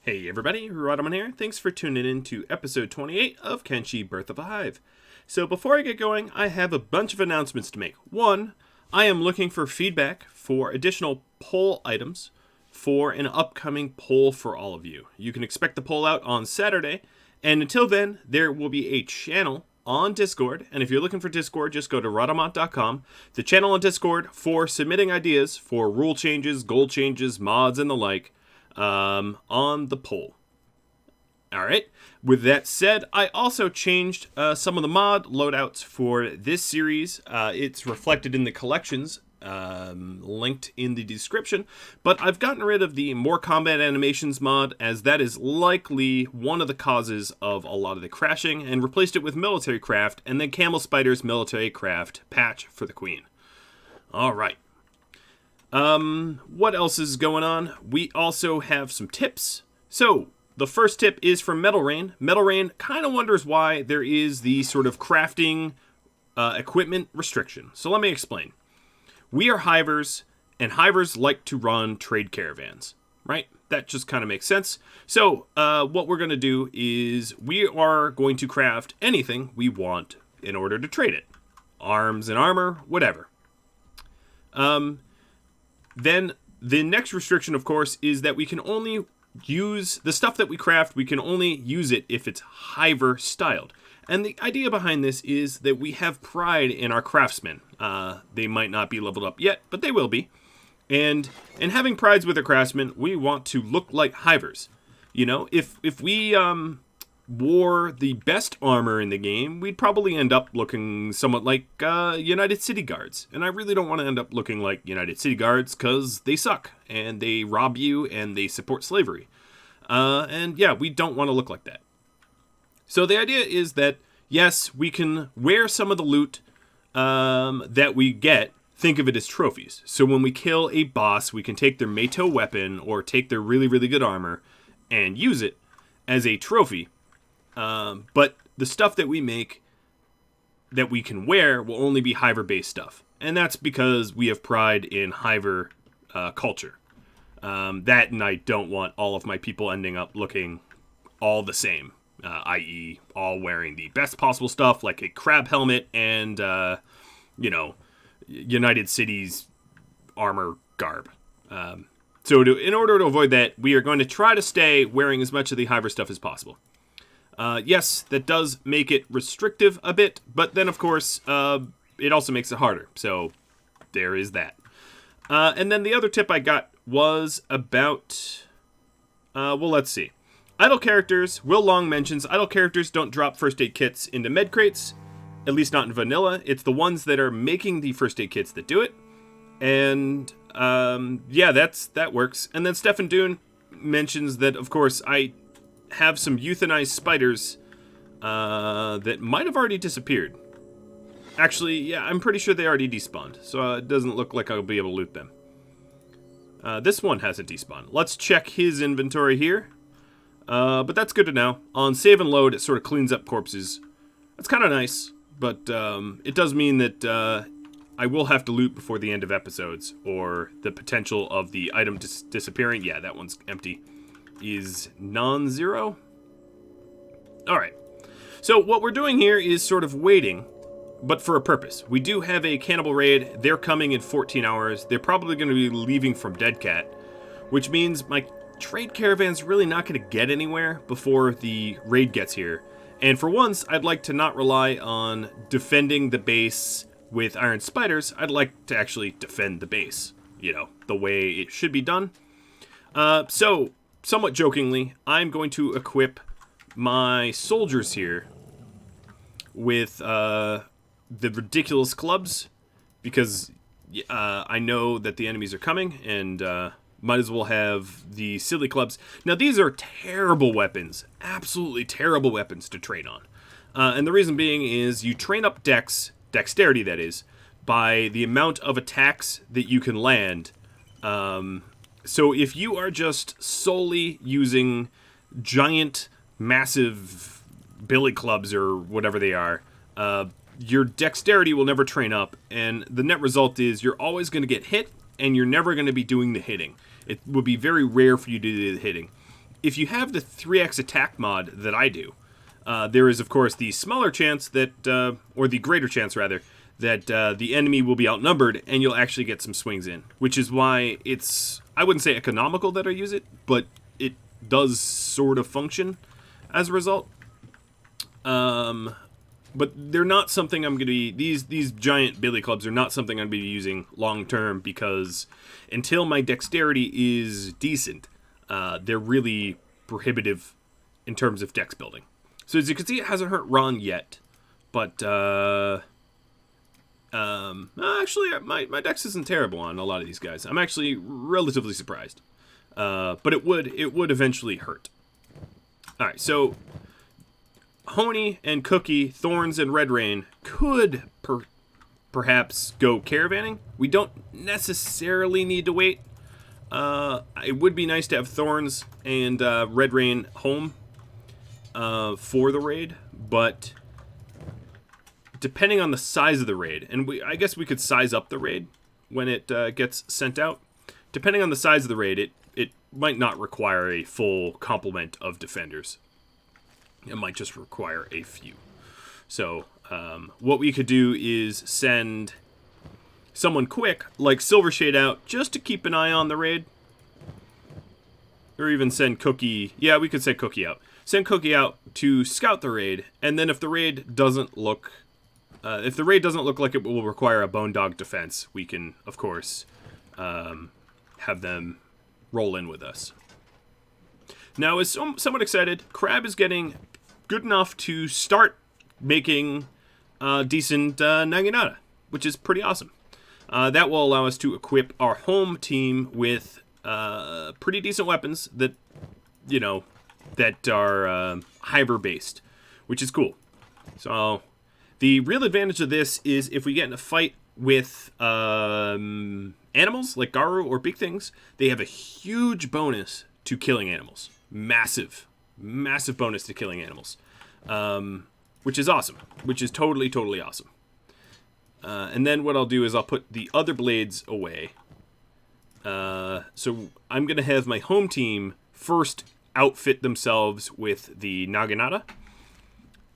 Hey everybody, Rodman here. Thanks for tuning in to episode 28 of Kenshi Birth of a Hive. So before I get going, I have a bunch of announcements to make. One, I am looking for feedback for additional poll items for an upcoming poll for all of you. You can expect the poll out on Saturday, and until then, there will be a channel on Discord, and if you're looking for Discord, just go to rodamont.com, the channel on Discord for submitting ideas for rule changes, goal changes, mods, and the like. On the poll. Alright, with that said, I also changed some of the mod loadouts for this series. It's reflected in the collections, linked in the description, but I've gotten rid of the More Combat Animations mod, as that is likely one of the causes of a lot of the crashing, and replaced it with Military Craft, and then Camel Spider's Military Craft patch for the Queen. Alright. What else is going on? We also have some tips. So, the first tip is from Metal Rain. Metal Rain kind of wonders why there is the sort of crafting equipment restriction. So let me explain. We are hivers, and hivers like to run trade caravans, right? That just kind of makes sense. So, what we're going to do is we are going to craft anything we want in order to trade it. Arms and armor, whatever. Then the next restriction, of course, is that we can only use the stuff that we craft, we can only use it if it's hiver styled. And the idea behind this is that we have pride in our craftsmen. They might not be leveled up yet, but they will be. And having prides with our craftsmen, we want to look like hivers. You know, if we wore the best armor in the game, we'd probably end up looking somewhat like United City Guards. And I really don't want to end up looking like United City Guards, because they suck, and they rob you, and they support slavery. And yeah, we don't want to look like that. So the idea is that, yes, we can wear some of the loot that we get, think of it as trophies. So when we kill a boss, we can take their Meito weapon, or take their really, really good armor, and use it as a trophy. But the stuff that we make that we can wear will only be hiver-based stuff. And that's because we have pride in hiver culture. That, and I don't want all of my people ending up looking all the same. I.e., all wearing the best possible stuff, like a crab helmet and, United Cities armor garb. So in order to avoid that, we are going to try to stay wearing as much of the hiver stuff as possible. Yes, that does make it restrictive a bit, but then, of course, it also makes it harder. So, there is that. And then the other tip I got was about... let's see. Idle characters, Will Long mentions, idle characters don't drop first aid kits into med crates, at least not in vanilla. It's the ones that are making the first aid kits that do it. And, yeah, that works. And then Stefan Dune mentions that, of course, I have some euthanized spiders that might have already disappeared. Actually, yeah, I'm pretty sure they already despawned, so it doesn't look like I'll be able to loot them. This one hasn't despawned. Let's check his inventory here. But that's good to know. On save and load, it sort of cleans up corpses. That's kind of nice, but it does mean that I will have to loot before the end of episodes, or the potential of the item disappearing. Yeah, that one's empty. Is non-zero. Alright. So what we're doing here is sort of waiting, but for a purpose. We do have a Cannibal Raid. They're coming in 14 hours. They're probably going to be leaving from Dead Cat, which means my trade caravan's really not going to get anywhere before the raid gets here. And for once, I'd like to not rely on defending the base with iron spiders. I'd like to actually defend the base, the way it should be done. So, somewhat jokingly, I'm going to equip my soldiers here with the ridiculous clubs, because I know that the enemies are coming, and might as well have the silly clubs. Now, these are terrible weapons, absolutely terrible weapons to train on. And the reason being is you train up dexterity that is, by the amount of attacks that you can land. So if you are just solely using giant, massive billy clubs or whatever they are, your dexterity will never train up, and the net result is you're always going to get hit, and you're never going to be doing the hitting. It would be very rare for you to do the hitting. if you have the 3x attack mod that I do, there is, of course, the smaller chance that, or the greater chance, rather, that the enemy will be outnumbered and you'll actually get some swings in. Which is why it's, I wouldn't say economical that I use it, but it does sort of function as a result. But they're not something I'm going to be... These giant billy clubs are not something I'm going to be using long-term, because until my dexterity is decent, they're really prohibitive in terms of dex building. So as you can see, it hasn't hurt Ron yet. But, actually, my dex isn't terrible on a lot of these guys. I'm actually relatively surprised. But it would eventually hurt. Alright, so... Honey and Cookie, Thorns, and Red Rain could perhaps go caravanning. We don't necessarily need to wait. It would be nice to have Thorns and Red Rain home for the raid, but depending on the size of the raid, and I guess we could size up the raid when it gets sent out. Depending on the size of the raid, it might not require a full complement of defenders. It might just require a few. So, what we could do is send someone quick, like Silvershade, out just to keep an eye on the raid. Or even send Cookie... Yeah, we could send Cookie out. Send Cookie out to scout the raid, and then if the raid doesn't look... like it will require a Bone Dog defense, we can, of course, have them roll in with us. Now, I was somewhat excited. Crab is getting good enough to start making decent Naginata, which is pretty awesome. That will allow us to equip our home team with pretty decent weapons that, you know, that are hiver-based, which is cool. So, the real advantage of this is if we get in a fight with animals, like Garu or big things, they have a huge bonus to killing animals. Massive bonus to killing animals, which is awesome, which is totally awesome. And then what I'll do is I'll put the other blades away. So I'm going to have my home team first outfit themselves with the Naginata,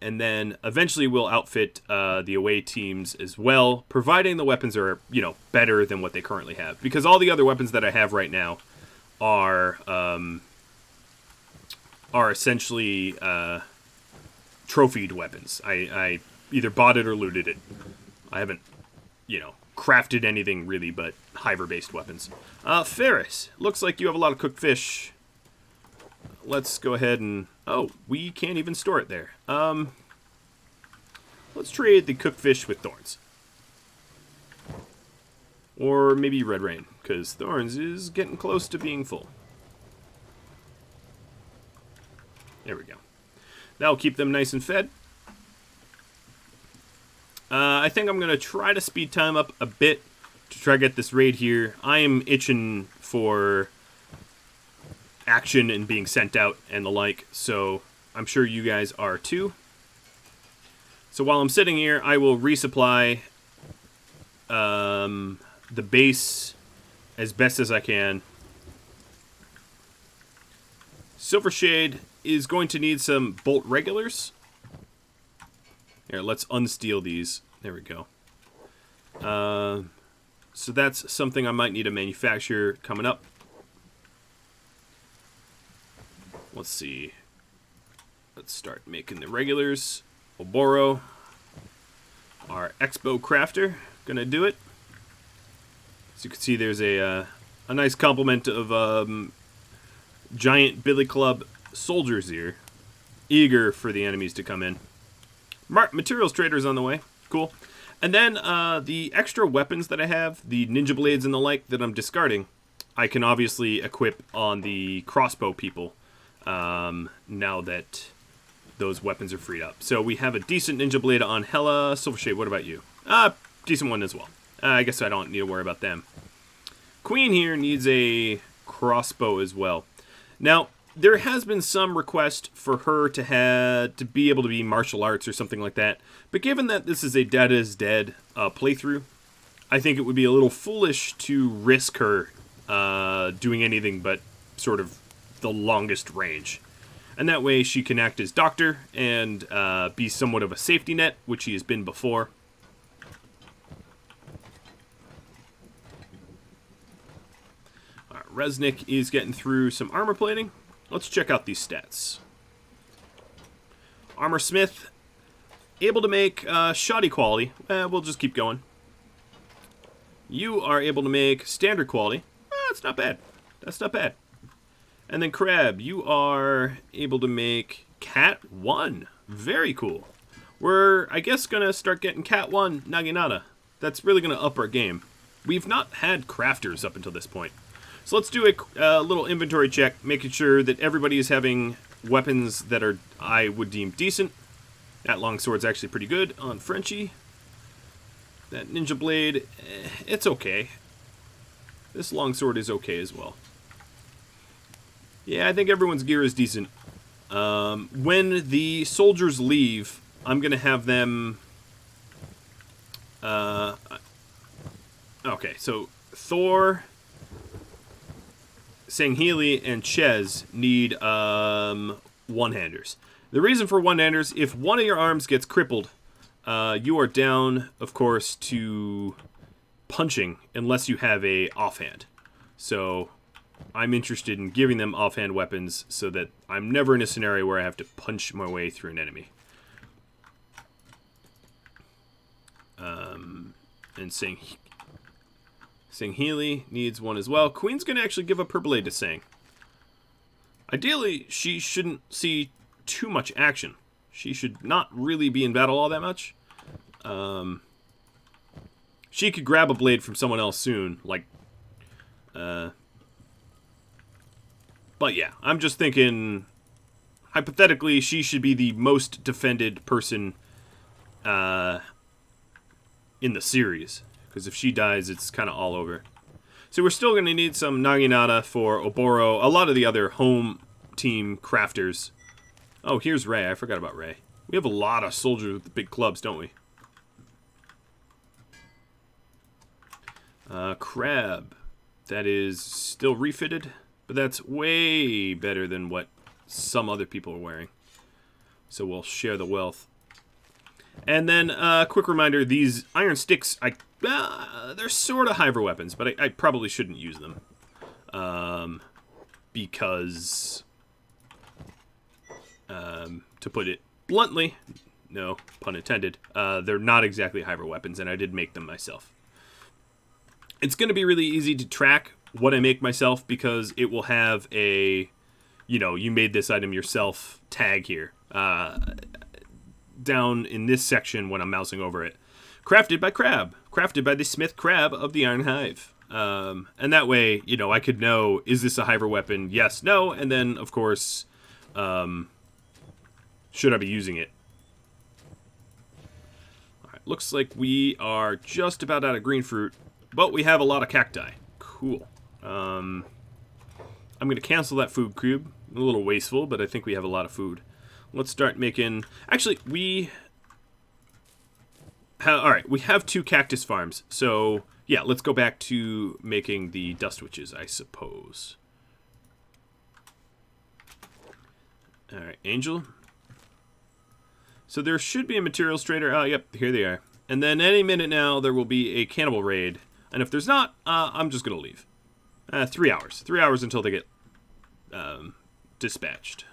and then eventually we'll outfit the away teams as well, providing the weapons are, you know, better than what they currently have. Because all the other weapons that I have right now are essentially trophied weapons. I either bought it or looted it. I haven't, you know, crafted anything really but hiver-based weapons. Ferris, looks like you have a lot of cooked fish. Let's go ahead and... Oh, we can't even store it there. Let's trade the cooked fish with Thorns. Or maybe Red Rain, because Thorns is getting close to being full. There we go. That'll keep them nice and fed. I think I'm going to try to speed time up a bit to try to get this raid here. I am itching for action and being sent out and the like, so I'm sure you guys are too. So while I'm sitting here, I will resupply the base as best as I can. Silvershade is going to need some bolt regulars. Here, let's unsteel these. There we go. So that's something I might need to manufacture coming up. Let's see. Let's start making the regulars. We'll borrow our Expo Crafter. Gonna do it. As you can see, there's a nice complement of giant billy club soldiers here, eager for the enemies to come in. Materials traders on the way. Cool. And then the extra weapons that I have, the ninja blades and the like that I'm discarding, I can obviously equip on the crossbow people now that those weapons are freed up. So we have a decent ninja blade on Hella. Silvershade, what about you? Decent one as well. I guess I don't need to worry about them. Queen here needs a crossbow as well. Now, there has been some request for her to be able to be martial arts or something like that. But given that this is a Dead is Dead playthrough, I think it would be a little foolish to risk her doing anything but sort of the longest range. And that way she can act as doctor and be somewhat of a safety net, which she has been before. Alright, Resnick is getting through some armor plating. Let's check out these stats. Armor Smith, able to make shoddy quality. We'll just keep going. You are able to make standard quality. That's not bad. That's not bad. And then Crab, you are able to make Cat 1. Very cool. We're, I guess, going to start getting Cat 1 Naginata. That's really going to up our game. We've not had crafters up until this point. So let's do a little inventory check, making sure that everybody is having weapons that are, I would deem, decent. That longsword's actually pretty good on Frenchie. That ninja blade, it's okay. This longsword is okay as well. Yeah, I think everyone's gear is decent. When the soldiers leave, I'm going to have them... okay, so Thor, Sanghili, and Ches need one-handers. The reason for one-handers, if one of your arms gets crippled, you are down, of course, to punching unless you have a offhand. So I'm interested in giving them offhand weapons so that I'm never in a scenario where I have to punch my way through an enemy. And Sanghili needs one as well. Queen's going to actually give up her blade to Sang. Ideally, she shouldn't see too much action. She should not really be in battle all that much. She could grab a blade from someone else soon, like... but yeah, I'm just thinking... Hypothetically, she should be the most defended person in the series. Because if she dies, it's kind of all over. So we're still going to need some Naginata for Oboro, a lot of the other home team crafters. Oh, here's Ray. I forgot about Ray. We have a lot of soldiers with the big clubs, don't we? Crab. That is still refitted, but that's way better than what some other people are wearing. So we'll share the wealth. And then, quick reminder, these iron sticks, they're sort of hiver weapons, but I probably shouldn't use them. Because, to put it bluntly, no pun intended, they're not exactly hiver weapons, and I did make them myself. It's going to be really easy to track what I make myself because it will have a, you made this item yourself tag here. Down in this section when I'm mousing over it. Crafted by Crab. Crafted by the Smith Crab of the Iron Hive. And that way, I could know, is this a hiver weapon? Yes, no. And then, of course, should I be using it? Alright, looks like we are just about out of green fruit. But we have a lot of cacti. Cool. I'm going to cancel that food cube. A little wasteful, but I think we have a lot of food. Let's start making... Actually, we have 2 cactus farms. So, yeah, let's go back to making the dust witches, I suppose. Alright, Angel. So there should be a materials trader. Oh, yep, here they are. And then any minute now, there will be a Cannibal Raid. And if there's not, I'm just going to leave. 3 hours. 3 hours until they get dispatched.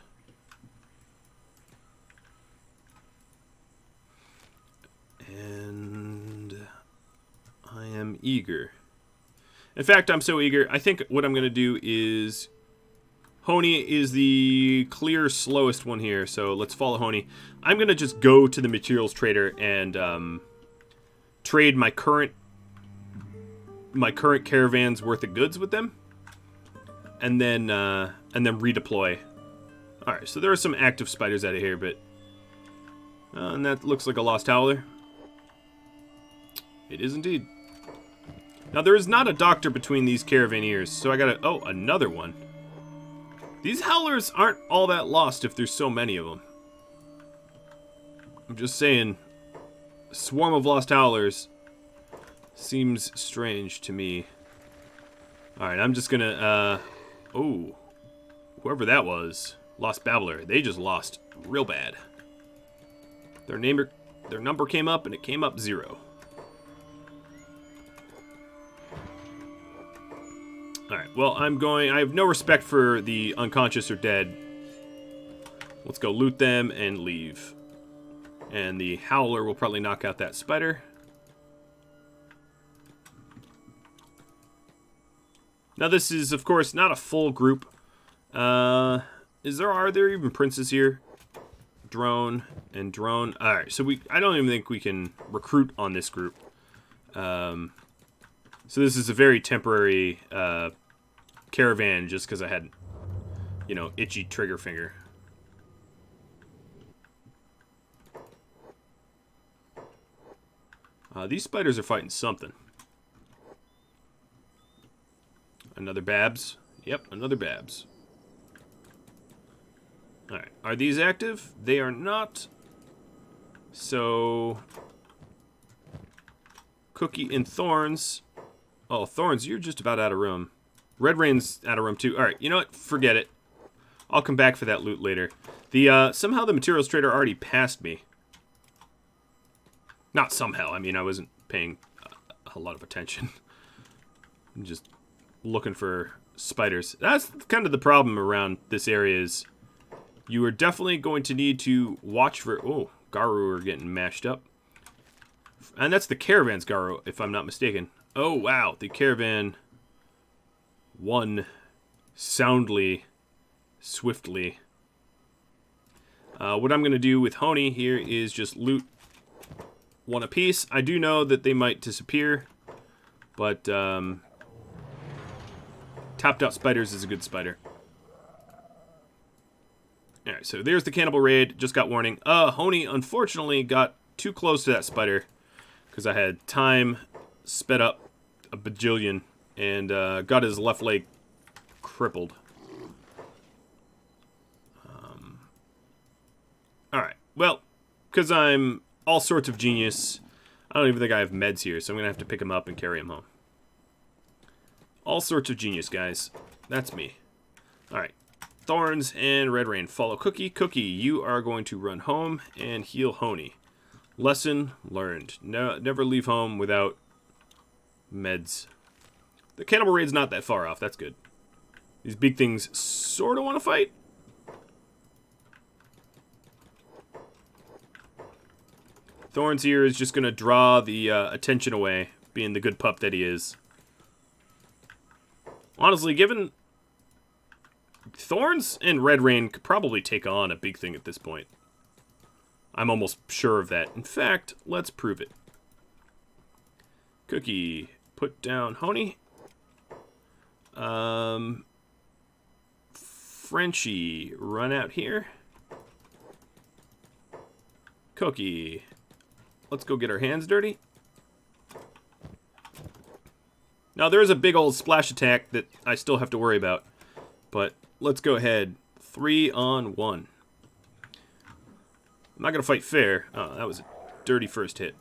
And I am eager. In fact, I'm so eager, I think what I'm going to do is... Honey is the clear slowest one here, so let's follow Honey. I'm going to just go to the materials trader and trade my current caravan's worth of goods with them. And then redeploy. Alright, so there are some active spiders out of here, but... and that looks like a lost howler. It is indeed. Now, there is not a doctor between these caravaneers, so I gotta... Oh, another one. These howlers aren't all that lost if there's so many of them. I'm just saying, a swarm of lost howlers seems strange to me. Alright, I'm just gonna, oh. whoever that was, Lost Babbler, they just lost real bad. Their number came up, and it came up 0. Alright, well, I have no respect for the unconscious or dead. Let's go loot them and leave. And the Howler will probably knock out that spider. Now this is, of course, not a full group. Are there even princes here? Drone and drone. Alright, so I don't even think we can recruit on this group. So this is a very temporary caravan just because I had, itchy trigger finger. These spiders are fighting something. Another Babs. Yep, another Babs. Alright, are these active? They are not. So, Cookie and Thorns. Oh, Thorns, you're just about out of room. Red Rain's out of room too. Alright, you know what? Forget it. I'll come back for that loot later. Somehow the materials trader already passed me. Not somehow. I mean, I wasn't paying a lot of attention. I'm just looking for spiders. That's kind of the problem around this area is you are definitely going to need to watch for... Oh, Garu are getting mashed up. And that's the caravan's Garu, if I'm not mistaken. Oh, wow. The caravan won soundly, swiftly. What I'm going to do with Honey here is just loot one apiece. I do know that they might disappear, but Topped Out Spiders is a good spider. Alright, so there's the Cannibal Raid. Just got warning. Honey unfortunately got too close to that spider because I had time sped up a bajillion and got his left leg crippled. Alright, well, because I'm all sorts of genius, I don't even think I have meds here, so I'm going to have to pick him up and carry him home. All sorts of genius, guys. That's me. Alright, Thorns and Red Rain follow Cookie. Cookie, you are going to run home and heal Honey. Lesson learned. No, never leave home without meds. The Cannibal Raid's not that far off. That's good. These big things sort of want to fight. Thorns here is just going to draw the attention away, being the good pup that he is. Honestly, given Thorns and Red Rain could probably take on a big thing at this point. I'm almost sure of that. In fact, let's prove it. Cookie, put down Honey. Frenchie, run out here. Cookie, let's go get our hands dirty. Now, there's a big old splash attack that I still have to worry about. But let's go ahead. 3-on-1. I'm not going to fight fair. Oh, that was a dirty first hit.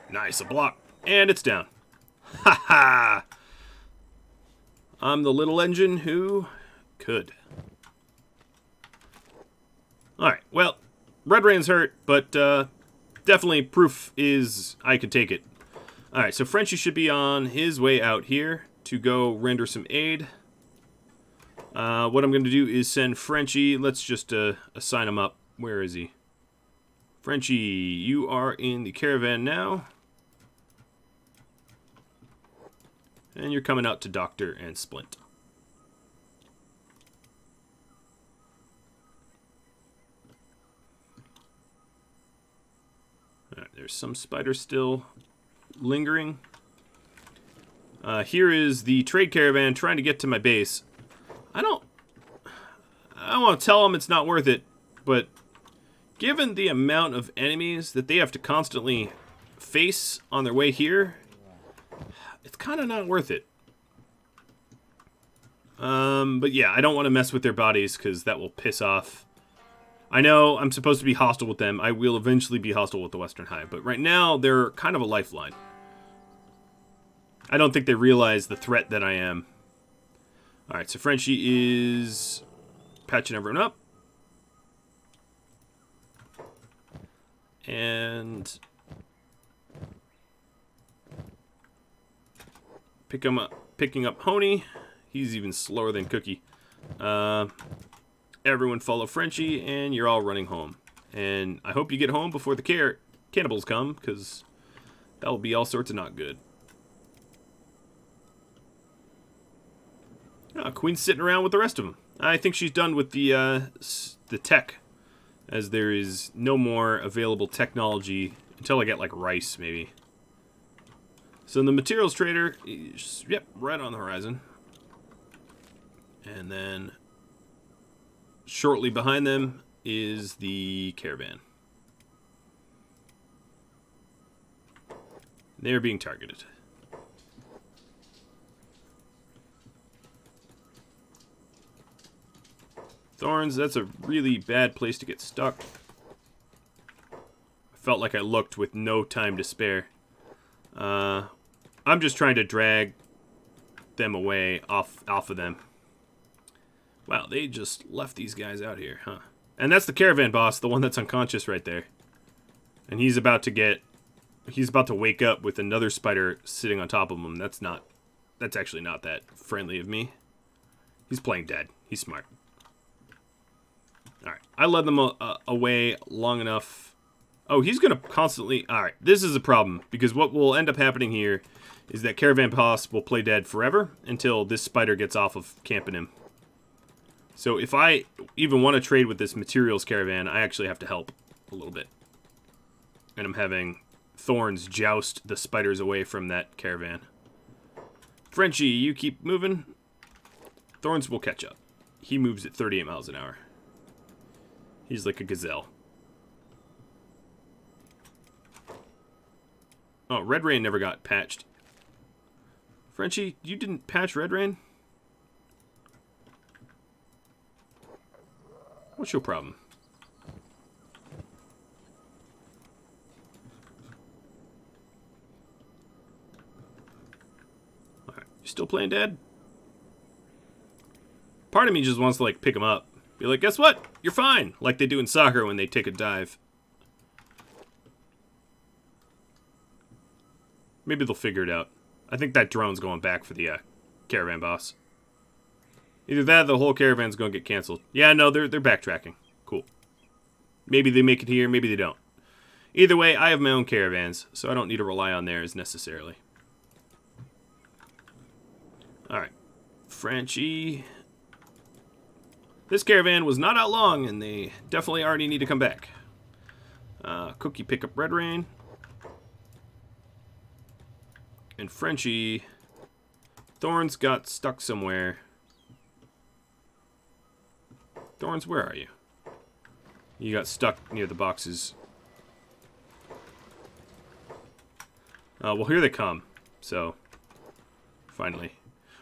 Nice, a block. And it's down. Ha ha! I'm the little engine who could. Alright, well, Red Rain's hurt, but definitely proof is I can take it. Alright, so Frenchie should be on his way out here to go render some aid. What I'm going to do is send Frenchie, let's just assign him up. Where is he? Frenchie, you are in the caravan now. And you're coming out to Doctor and Splint. Alright, there's some spiders still lingering. Here is the trade caravan trying to get to my base. I don't want to tell them it's not worth it, but given the amount of enemies that they have to constantly face on their way here, it's kind of not worth it. But yeah, I don't want to mess with their bodies because that will piss off. I know I'm supposed to be hostile with them. I will eventually be hostile with the Western Hive, but right now they're kind of a lifeline. I don't think they realize the threat that I am. Alright, so Frenchie is patching everyone up. And picking up Honey. He's even slower than Cookie. Everyone follow Frenchie, and you're all running home. And I hope you get home before the cannibals come, because that will be all sorts of not good. Oh, Queen's sitting around with the rest of them. I think she's done with the tech, as there is no more available technology until I get, like, rice, maybe. So the materials trader is, yep, right on the horizon. And then shortly behind them is the caravan. They're being targeted. Thorns, that's a really bad place to get stuck. I felt like I looked with no time to spare. I'm just trying to drag them away off of them. Wow, they just left these guys out here, huh? And that's the caravan boss, the one that's unconscious right there. And he's about to wake up with another spider sitting on top of him. That's actually not that friendly of me. He's playing dead. He's smart. Alright, I led them away long enough. Oh, he's going to constantly... Alright, this is a problem, because what will end up happening here is that caravan boss will play dead forever until this spider gets off of camping him. So if I even want to trade with this materials caravan, I actually have to help a little bit. And I'm having Thorns joust the spiders away from that caravan. Frenchie, you keep moving. Thorns will catch up. He moves at 38 miles an hour. He's like a gazelle. Oh, Red Rain never got patched. Frenchie, you didn't patch Red Rain? What's your problem? Alright, you still playing dead? Part of me just wants to, like, pick him up. Be like, guess what? You're fine. Like they do in soccer when they take a dive. Maybe they'll figure it out. I think that drone's going back for the caravan boss. Either that or the whole caravan's going to get canceled. Yeah, no, they're backtracking. Cool. Maybe they make it here, maybe they don't. Either way, I have my own caravans, so I don't need to rely on theirs necessarily. Alright. Frenchie... This caravan was not out long, and they definitely already need to come back. Cookie pick up Red Rain. And Frenchie... Thorns got stuck somewhere. Thorns, where are you? You got stuck near the boxes. Well, here they come. So, finally.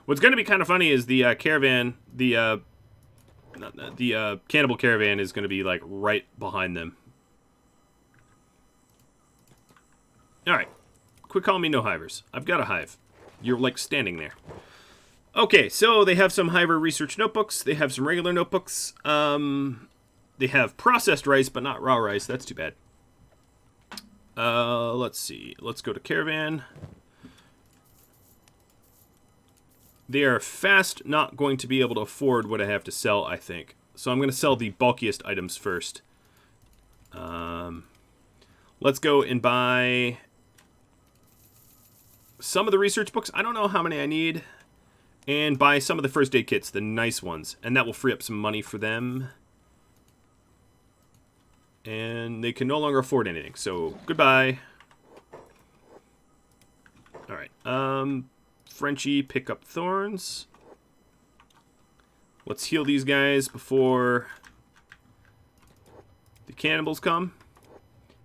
What's going to be kind of funny is the caravan... The cannibal caravan is going to be, like, right behind them. Alright. Quit calling me no hivers. I've got a hive. You're, like, standing there. Okay, so they have some hiver research notebooks. They have some regular notebooks. They have processed rice, but not raw rice. That's too bad. Let's see. Let's go to caravan. They are fast not going to be able to afford what I have to sell, I think. So I'm going to sell the bulkiest items first. Let's go and buy some of the research books. I don't know how many I need. And buy some of the first aid kits, the nice ones. And that will free up some money for them. And they can no longer afford anything. So, goodbye. Alright. Frenchie, pick up Thorns. Let's heal these guys before the cannibals come.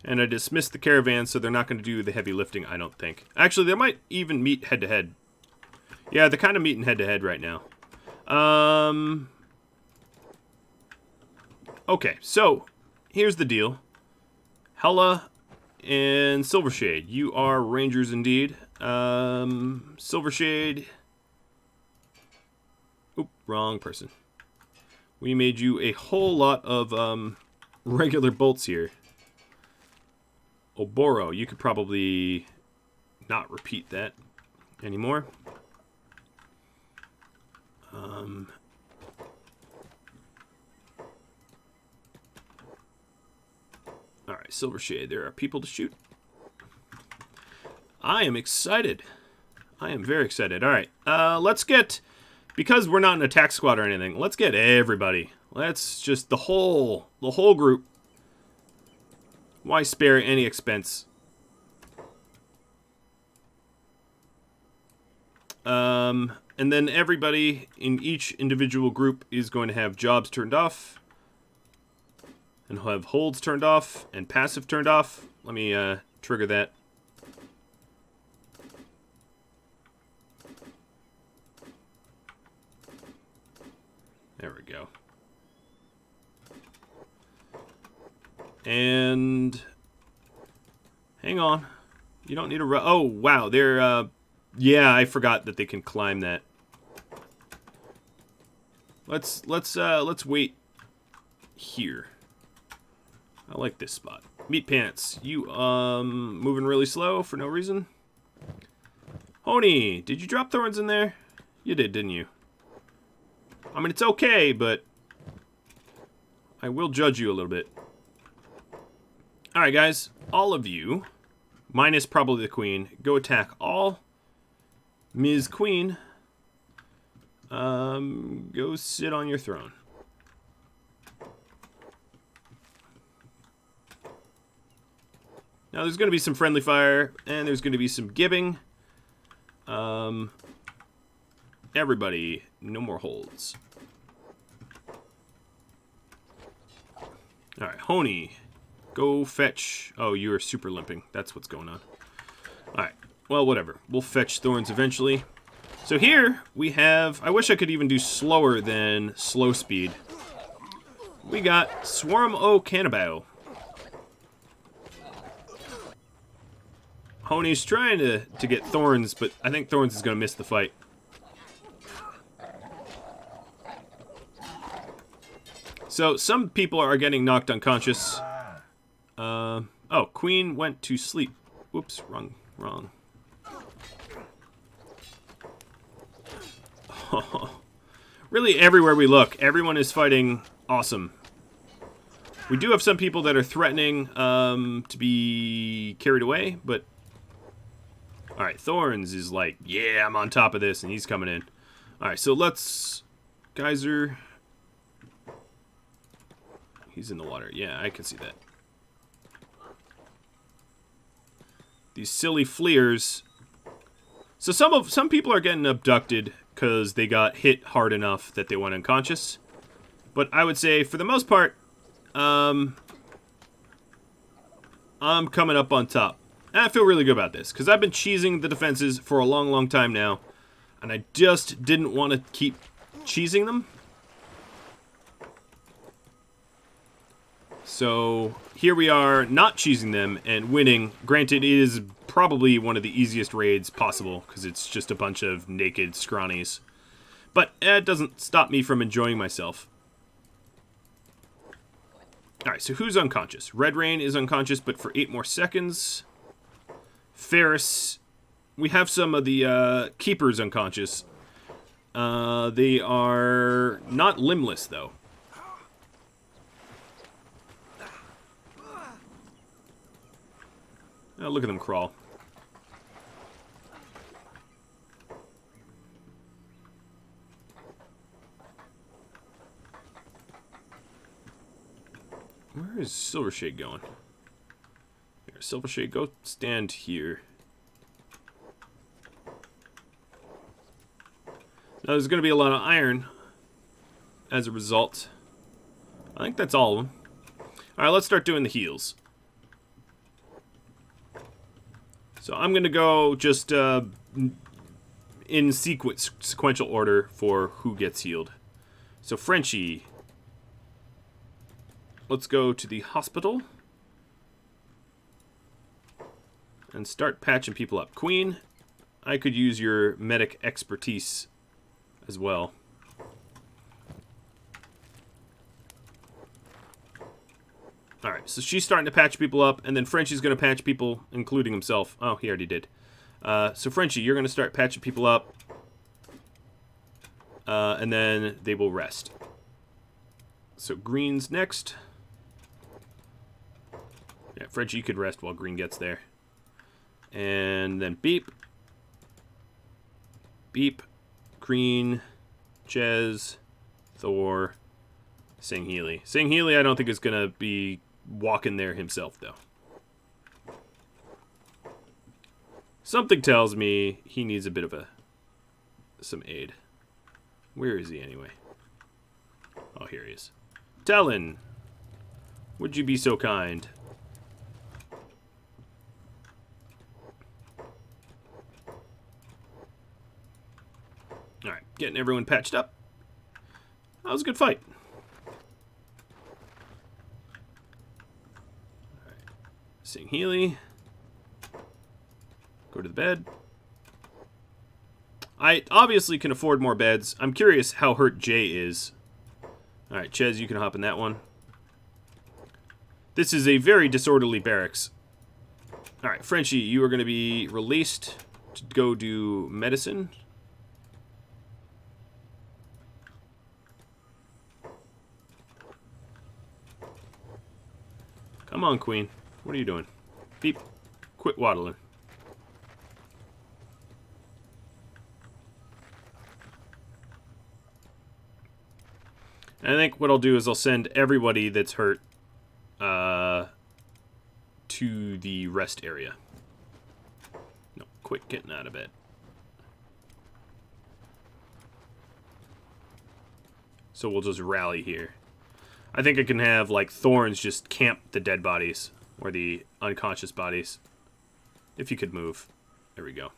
And I dismissed the caravan, so they're not going to do the heavy lifting, I don't think. Actually, they might even meet head-to-head. Yeah, they're kind of meeting head-to-head right now. Okay, so here's the deal. Hella and Silvershade, you are rangers indeed. Silver Shade. Oop, wrong person. We made you a whole lot of regular bolts here. Oboro, you could probably not repeat that anymore. Alright, Silver Shade, there are people to shoot. I am excited. I am very excited. Alright, let's get, because we're not an attack squad or anything, let's get everybody. Let's just, the whole group. Why spare any expense? And then everybody in each individual group is going to have jobs turned off. And have holds turned off and passive turned off. Let me trigger that. There we go. And hang on. You don't need a oh, wow. They're yeah, I forgot that they can climb that. Let's wait here. I like this spot. Meat Pants, you moving really slow for no reason. Honey, did you drop thorns in there? You did, didn't you? I mean, it's okay, but I will judge you a little bit. Alright, guys. All of you, minus probably the Queen, go attack all. Ms. Queen, go sit on your throne. Now, there's going to be some friendly fire, and there's going to be some gibbing. Everybody, no more holds. Alright, Honey, go fetch. Oh, you are super limping. That's what's going on. Alright, well, whatever. We'll fetch thorns eventually. So here we have, I wish I could even do slower than slow speed. We got Swarm O Cannibal. Honey's trying to get thorns, but I think thorns is going to miss the fight. So some people are getting knocked unconscious. Oh, Queen went to sleep. Whoops, wrong. Really, everywhere we look, everyone is fighting awesome. We do have some people that are threatening to be carried away, but... Alright, Thorns is like, yeah, I'm on top of this, and he's coming in. Alright, so let's... Geyser... He's in the water. Yeah, I can see that. These silly fleers. So some people are getting abducted because they got hit hard enough that they went unconscious. But I would say, for the most part, I'm coming up on top. And I feel really good about this, because I've been cheesing the defenses for a long, long time now. And I just didn't want to keep cheesing them. So here we are, not cheesing them and winning. Granted, it is probably one of the easiest raids possible, because it's just a bunch of naked scrawnies. But it doesn't stop me from enjoying myself. Alright, so who's unconscious? Red Rain is unconscious, but for 8 more seconds. Ferris, we have some of the keepers unconscious. They are not limbless, though. Oh, look at them crawl. Where is Silvershade going? Here, Silvershade, go stand here. Now, there's going to be a lot of iron as a result. I think that's all of them. Alright, let's start doing the heals. So I'm going to go just in sequential order for who gets healed. So Frenchie, let's go to the hospital and start patching people up. Queen, I could use your medic expertise as well. Alright, so she's starting to patch people up, and then Frenchie's going to patch people, including himself. Oh, he already did. So Frenchie, you're going to start patching people up. And then they will rest. So Green's next. Yeah, Frenchie, you could rest while Green gets there. And then Beep. Beep. Green. Ches. Thor. Sangheili. Sangheili I don't think is going to be walking there himself, though. Something tells me he needs a bit of some aid. Where is he, anyway? Oh, here he is. Talon, would you be so kind? Alright, getting everyone patched up. That was a good fight. Alright. Sangheili. Go to the bed. I obviously can afford more beds. I'm curious how hurt Jay is. Alright, Ches, you can hop in that one. This is a very disorderly barracks. Alright, Frenchie, you are going to be released to go do medicine. Come on, Queen. What are you doing? Beep. Quit waddling. And I think what I'll do is I'll send everybody that's hurt to the rest area. No, quit getting out of bed. So we'll just rally here. I think I can have, like, Thorns just camp the dead bodies, or the unconscious bodies. If you could move. There we go.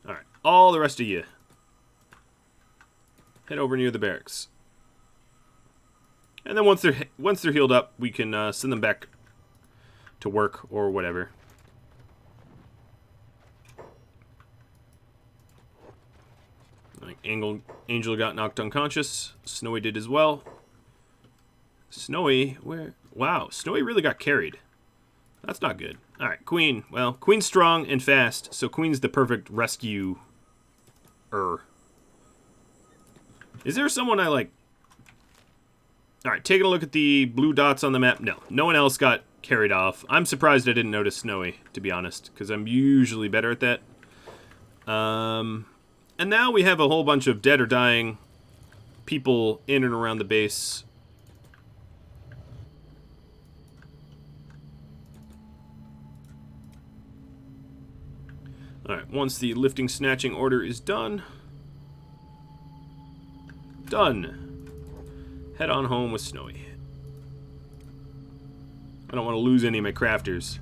Alright, all the rest of you. Head over near the barracks. And then once they're healed up, we can send them back to work or whatever. Like Angel got knocked unconscious. Snowy did as well. Snowy, where? Wow, Snowy really got carried. That's not good. Alright, Queen. Well, Queen's strong and fast, so Queen's the perfect rescue-er. Is there someone I like? Alright, taking a look at the blue dots on the map. No, no one else got carried off. I'm surprised I didn't notice Snowy, to be honest, because I'm usually better at that. And now we have a whole bunch of dead or dying people in and around the base. Alright, once the lifting snatching order is done. Done. Head on home with Snowy. I don't want to lose any of my crafters.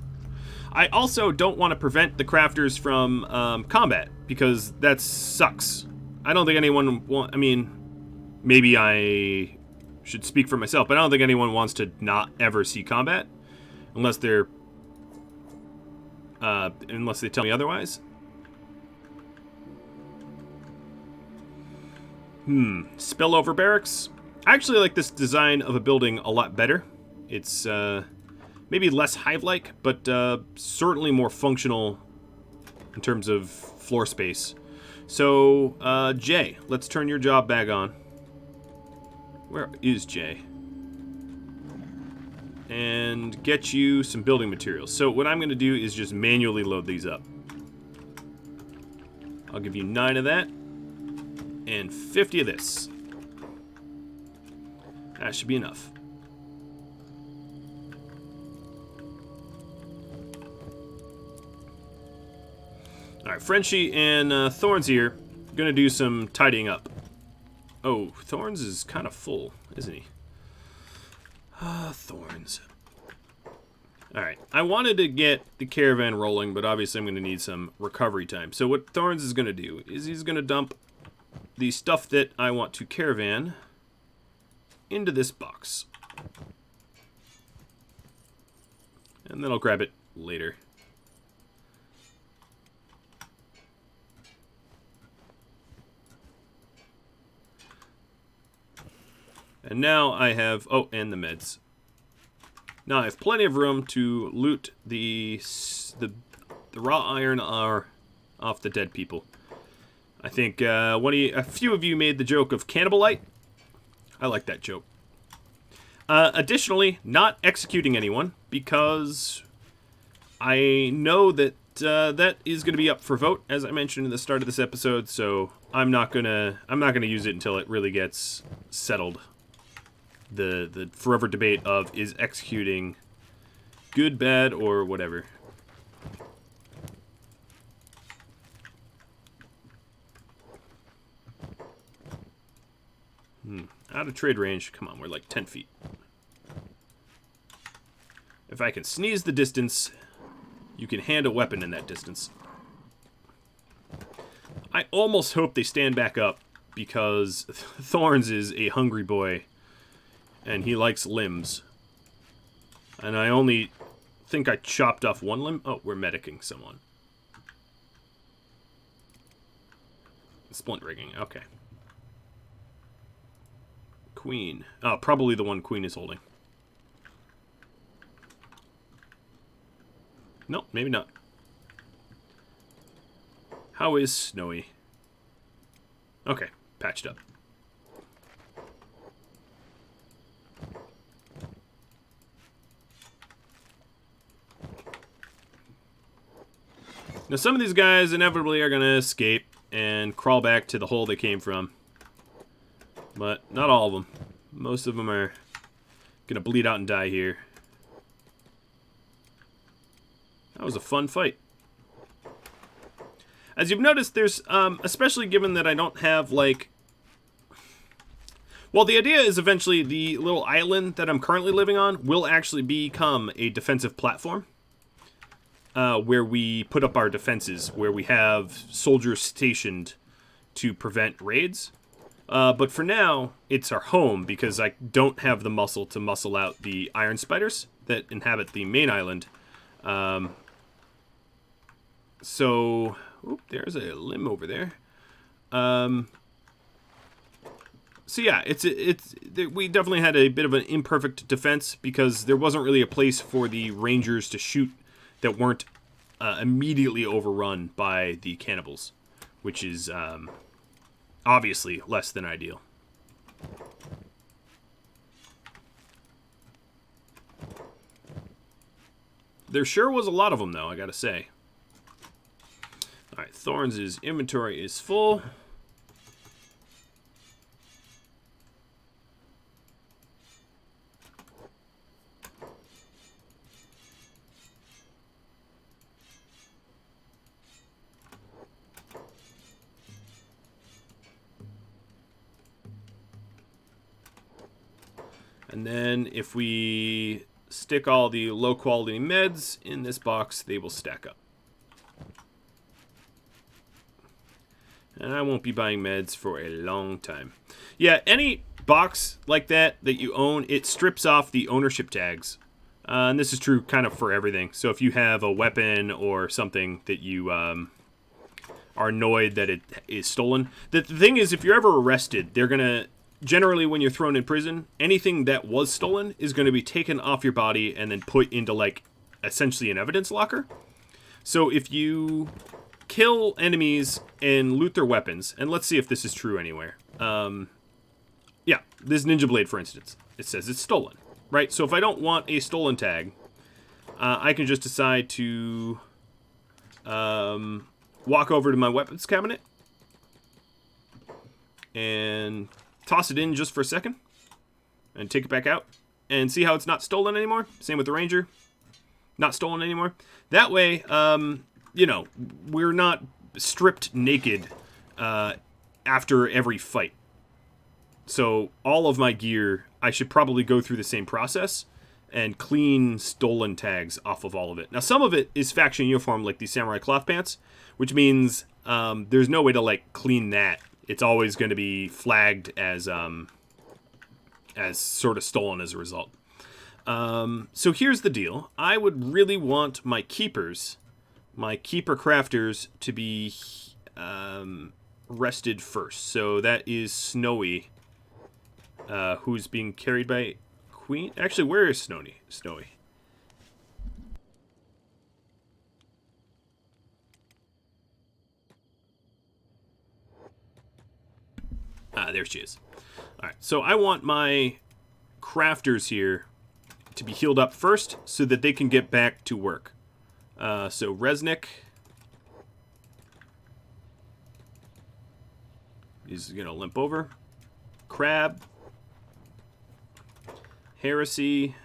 I also don't want to prevent the crafters from combat, because that sucks. I don't think anyone I mean, maybe I should speak for myself, but I don't think anyone wants to not ever see combat, unless they're unless they tell me otherwise. Spillover barracks. I actually like this design of a building a lot better. It's maybe less hive-like, but certainly more functional in terms of floor space. So, Jay, let's turn your job bag on. Where is Jay? And get you some building materials. So what I'm going to do is just manually load these up. I'll give you 9 of that. And 50 of this. That should be enough. Alright, Frenchie and Thorns here. Gonna do some tidying up. Oh, Thorns is kind of full, isn't he? Thorns. Alright, I wanted to get the caravan rolling, but obviously I'm gonna need some recovery time. So what Thorns is gonna do is he's gonna dump the stuff that I want to caravan into this box. And then I'll grab it later. And now I have... Oh, and the meds. Now I have plenty of room to loot the raw iron off the dead people. I think a few of you made the joke of cannibalite. I like that joke. Additionally, not executing anyone, because I know that that is going to be up for vote, as I mentioned in the start of this episode. So I'm not gonna use it until it really gets settled. The forever debate of is executing good, bad, or whatever. Out of trade range. Come on, we're like 10 feet. If I can sneeze the distance, you can hand a weapon in that distance. I almost hope they stand back up, because Thorns is a hungry boy, and he likes limbs. And I only think I chopped off one limb. Oh, we're medicing someone. Splint rigging, okay. Queen. Oh, probably the one Queen is holding. No, maybe not. How is Snowy? Okay, patched up. Now, some of these guys inevitably are going to escape and crawl back to the hole they came from. But not all of them. Most of them are going to bleed out and die here. That was a fun fight. As you've noticed, there's, especially given that I don't have, like... Well, the idea is eventually the little island that I'm currently living on will actually become a defensive platform. Where we put up our defenses, where we have soldiers stationed to prevent raids. But for now, it's our home, because I don't have the muscle to muscle out the iron spiders that inhabit the main island. So, oop, there's a limb over there. So yeah, we definitely had a bit of an imperfect defense, because there wasn't really a place for the rangers to shoot that weren't immediately overrun by the cannibals, which is obviously less than ideal. There sure was a lot of them, though, I gotta say. Alright, Thorns' inventory is full. And then if we stick all the low-quality meds in this box, they will stack up. And I won't be buying meds for a long time. Yeah, any box like that you own, it strips off the ownership tags. And this is true kind of for everything. So if you have a weapon or something that you are annoyed that it is stolen. The thing is, if you're ever arrested, they're going to... Generally, when you're thrown in prison, anything that was stolen is going to be taken off your body and then put into, like, essentially an evidence locker. So if you kill enemies and loot their weapons, and let's see if this is true anywhere. Yeah, this Ninja Blade, for instance, it says it's stolen, right? So if I don't want a stolen tag, I can just decide to walk over to my weapons cabinet and toss it in just for a second and take it back out and see how it's not stolen anymore. Same with the ranger. Not stolen anymore. That way, you know, we're not stripped naked after every fight. So all of my gear, I should probably go through the same process and clean stolen tags off of all of it. Now, some of it is faction uniform, like the samurai cloth pants, which means there's no way to, like, clean that. It's always going to be flagged as sort of stolen as a result. So here's the deal. I would really want my keepers, my keeper crafters, to be rested first. So that is Snowy. who's being carried by Queen. Actually, where is Snowy? Ah, there she is. All right, so I want my crafters here to be healed up first so that they can get back to work. So Resnick is going to limp over. Crab. Heresy.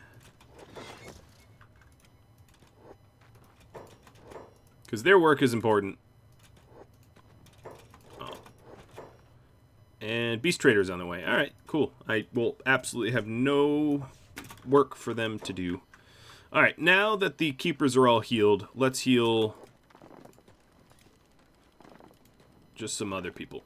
Because their work is important. Oh. And Beast Trader's on the way. Alright, cool. I will absolutely have no work for them to do. Alright, now that the keepers are all healed, let's heal just some other people.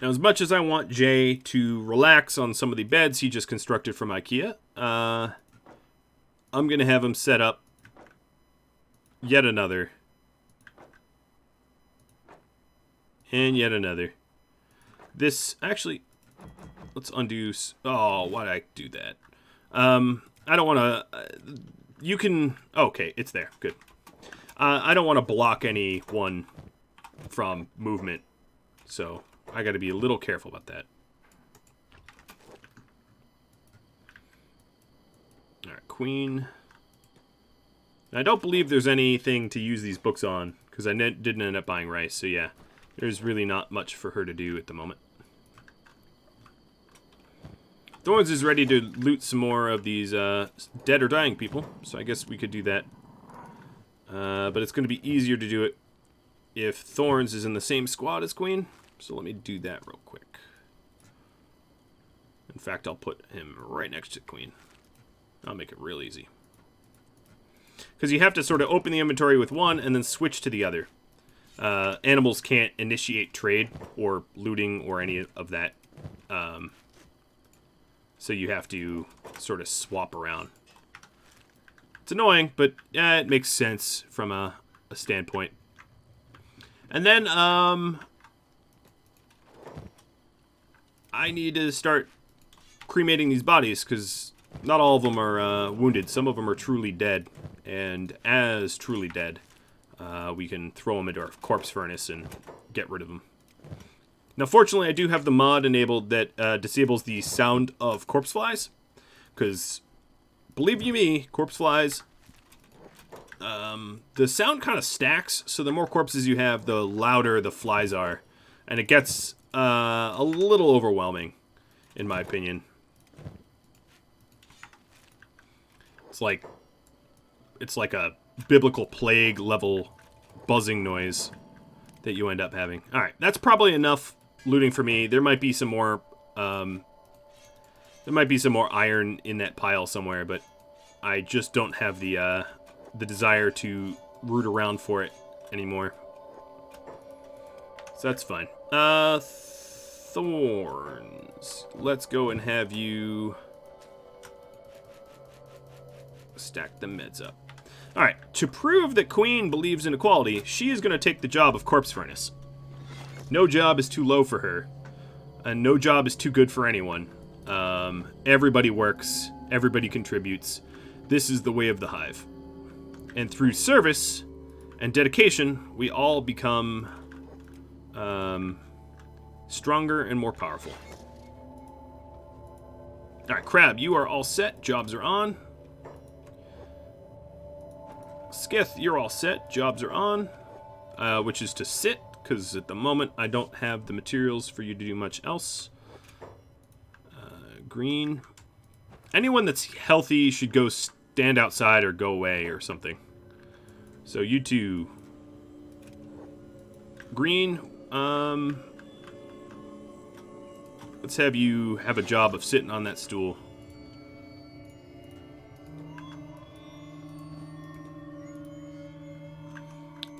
Now, as much as I want Jay to relax on some of the beds he just constructed from IKEA, I'm going to have him set up yet another. And yet another. This, actually, let's undo. Oh, why did I do that? I don't want to. You can. Okay, it's there. Good. I don't want to block anyone from movement, so I got to be a little careful about that. All right, Queen. I don't believe there's anything to use these books on because I didn't end up buying rice. So yeah, there's really not much for her to do at the moment. Thorns is ready to loot some more of these dead or dying people, so I guess we could do that. But it's going to be easier to do it if Thorns is in the same squad as Queen. So let me do that real quick. In fact, I'll put him right next to Queen. I'll make it real easy. Because you have to sort of open the inventory with one and then switch to the other. Animals can't initiate trade or looting or any of that. So you have to sort of swap around. It's annoying, but it makes sense from a standpoint. And then, I need to start cremating these bodies, because not all of them are wounded. Some of them are truly dead. And as truly dead, we can throw them into our corpse furnace and get rid of them. Now, fortunately, I do have the mod enabled that disables the sound of corpse flies. Because, believe you me, corpse flies, the sound kind of stacks. So the more corpses you have, the louder the flies are. And it gets a little overwhelming, in my opinion. It's like a biblical plague level buzzing noise that you end up having. All right, that's probably enough looting for me. There might be some more. There might be some more iron in that pile somewhere, but I just don't have the desire to root around for it anymore. So that's fine. Thorns. Let's go and have you stack the meds up. Alright, to prove that Queen believes in equality, she is going to take the job of corpse furnace. No job is too low for her, and no job is too good for anyone. Everybody works, everybody contributes. This is the way of the Hive. And through service and dedication, we all become stronger and more powerful. Alright, Crab, you are all set. Jobs are on. Skith, you're all set. Jobs are on. Which is to sit, because at the moment I don't have the materials for you to do much else. Green. Anyone that's healthy should go stand outside or go away or something. So you two. Green, let's have you have a job of sitting on that stool.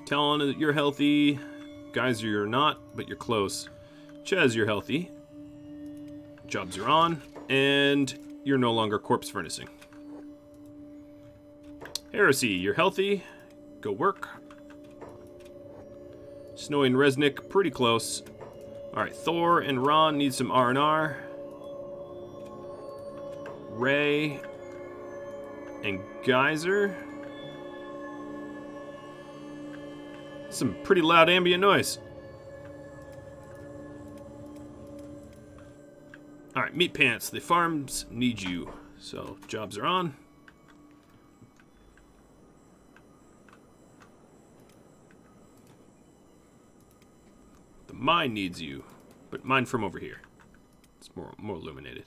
Talon, that you're healthy. Guys, you're not, but you're close. Chez, you're healthy. Jobs are on, and you're no longer corpse furnacing. Heresy, you're healthy. Go work. Snowy and Resnick, pretty close. Alright, Thor and Ron need some R&R. Ray and Geyser. Some pretty loud ambient noise. Alright, Meat Pants, the farms need you. So, jobs are on. The mine needs you, but mine from over here. It's more illuminated.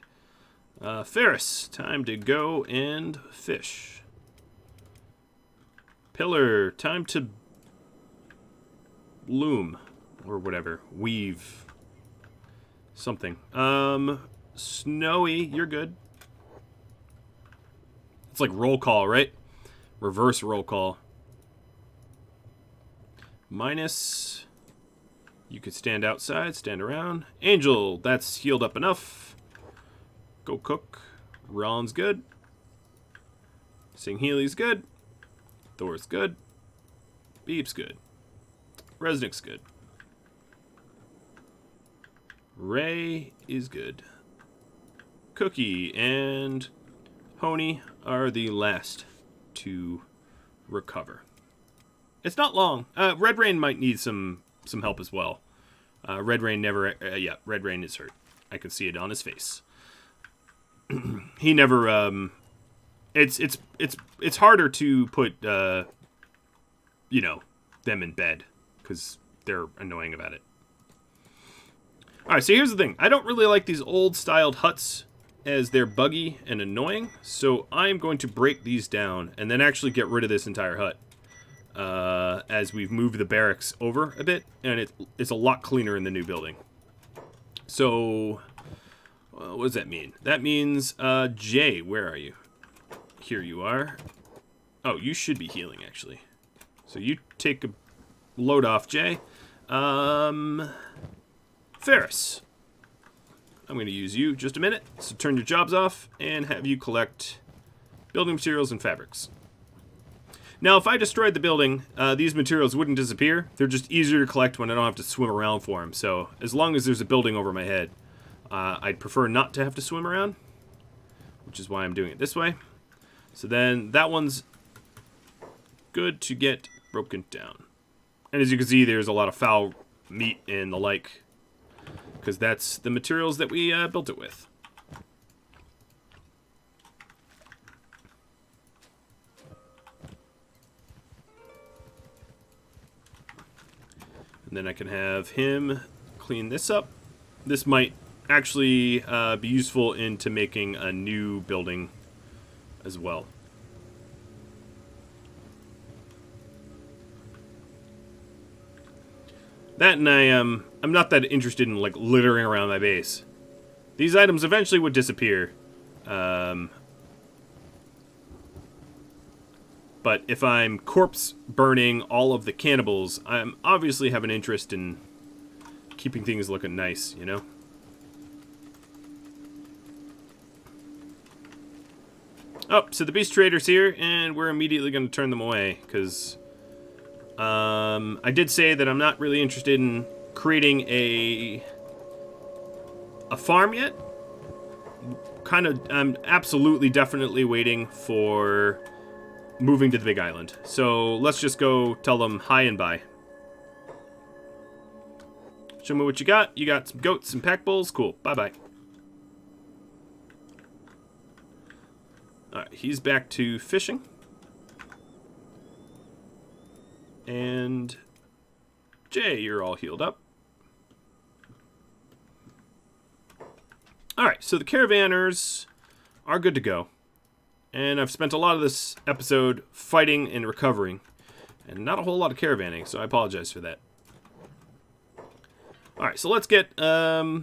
Ferris, time to go and fish. Pillar, time to loom, or whatever, weave. Something. Snowy, you're good. It's like roll call, right? Reverse roll call. Minus, you could stand outside, stand around. Angel, that's healed up enough. Go cook. Ron's good. Sing Healy's good. Thor's good. Beep's good. Resnick's good. Ray is good. Cookie and Honey are the last to recover. It's not long. Red Rain might need some help as well. Red Rain never... yeah, Red Rain is hurt. I can see it on his face. He never... It's harder to put, you know, them in bed, because they're annoying about it. Alright, so here's the thing. I don't really like these old-styled huts, as they're buggy and annoying, so I'm going to break these down, and then actually get rid of this entire hut. As we've moved the barracks over a bit, and it's a lot cleaner in the new building. So, what does that mean? That means, Jay, where are you? Here you are. Oh, you should be healing, actually. So you take a load off, Jay. Ferris. I'm going to use you just a minute. So turn your jobs off and have you collect building materials and fabrics. Now, if I destroyed the building, these materials wouldn't disappear. They're just easier to collect when I don't have to swim around for them. So as long as there's a building over my head, I'd prefer not to have to swim around, which is why I'm doing it this way. So then that one's good to get broken down. And as you can see, there's a lot of foul meat and the like, because that's the materials that we built it with. And then I can have him clean this up. This might actually be useful into making a new building as well. That, and I'm not that interested in like littering around my base. These items eventually would disappear. But if I'm corpse burning all of the cannibals, I'm obviously have an interest in keeping things looking nice, you know? Oh, so the beast trader's here, and we're immediately going to turn them away, because I did say that I'm not really interested in creating a farm yet. I'm absolutely, definitely waiting for moving to the Big Island. So let's just go tell them hi and bye. Show me what you got. You got some goats, some pack bulls. Cool. Bye-bye. Alright, he's back to fishing. And Jay, you're all healed up. Alright, so the caravanners are good to go. And I've spent a lot of this episode fighting and recovering. And not a whole lot of caravanning, so I apologize for that. Alright, so let's get a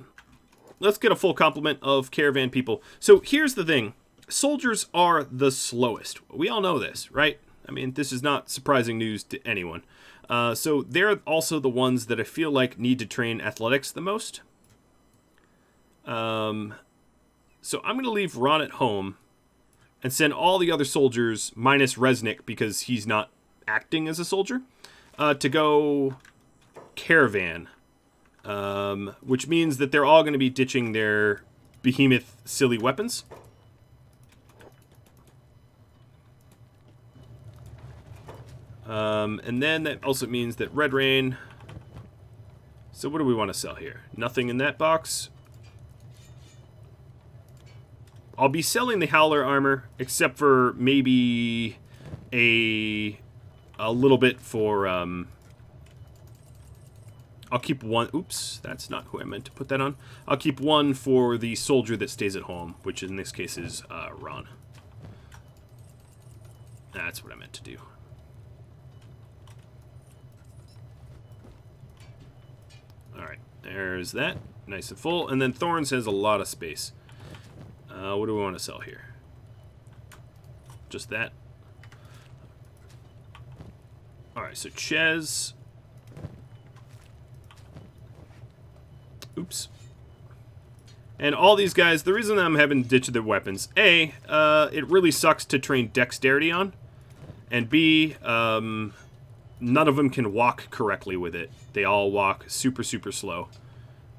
full complement of caravan people. So here's the thing. Soldiers are the slowest. We all know this, right? I mean, this is not surprising news to anyone. So they're also the ones that I feel like need to train athletics the most. So I'm going to leave Ron at home and send all the other soldiers, minus Resnick, because he's not acting as a soldier, to go caravan, which means that they're all going to be ditching their behemoth silly weapons. And then that also means that Red Rain... So what do we want to sell here? Nothing in that box. I'll be selling the Howler armor, except for maybe a little bit for... I'll keep one... Oops, that's not who I meant to put that on. I'll keep one for the soldier that stays at home, which in this case is Ron. That's what I meant to do. Alright, there's that. Nice and full. And then Thorns has a lot of space. What do we want to sell here? Just that. Alright, so Ches... Oops. And all these guys, the reason I'm having to ditch their weapons, A, it really sucks to train dexterity on, and B, none of them can walk correctly with it. They all walk super, super slow.